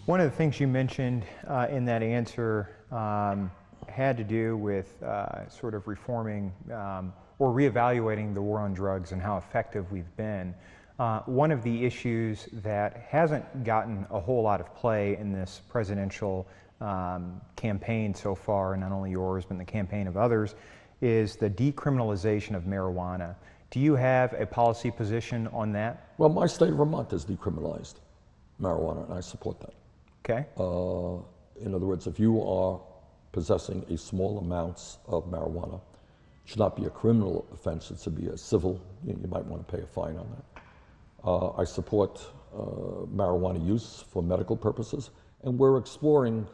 One of the things you mentioned in that answer had to do with sort of reforming or reevaluating the war on drugs and how effective we've been. One of the issues that hasn't gotten a whole lot of play in this presidential campaign so far, and not only yours, but in the campaign of others, is the decriminalization of marijuana. Do you have a policy position on that? Well, my state of Vermont has decriminalized marijuana, and I support that. Okay. In other words, if you are possessing a small amounts of marijuana, it should not be a criminal offense, it should be a civil. You might want to pay a fine on that. I support marijuana use for medical purposes, and we're exploring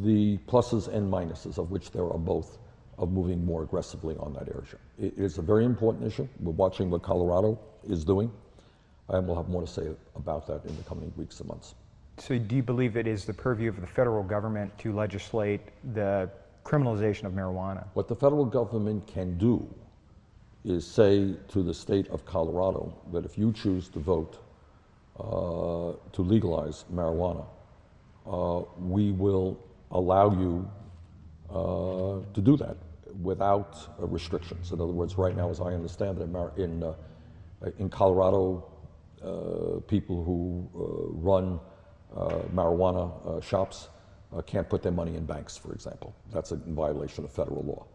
the pluses and minuses, of which there are both, of moving more aggressively on that area. It is a very important issue. We're watching what Colorado is doing, and we'll have more to say about that in the coming weeks and months. So do you believe it is the purview of the federal government to legislate the criminalization of marijuana? What the federal government can do is say to the state of Colorado that if you choose to vote to legalize marijuana, we will allow you to do that without restrictions. In other words, right now, as I understand it, in Colorado, people who run marijuana shops can't put their money in banks, for example. That's in violation of federal law.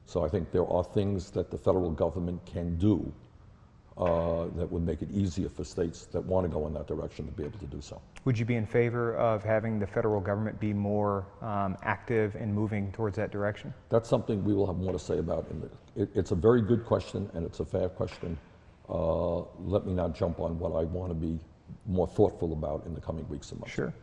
So I think there are things that the federal government can do that would make it easier for states that want to go in that direction to be able to do so. Would you be in favor of having the federal government be more active in moving towards that direction? That's something we will have more to say about. It's a very good question, and it's a fair question. Let me not jump on what I want to be more thoughtful about in the coming weeks and months. Sure.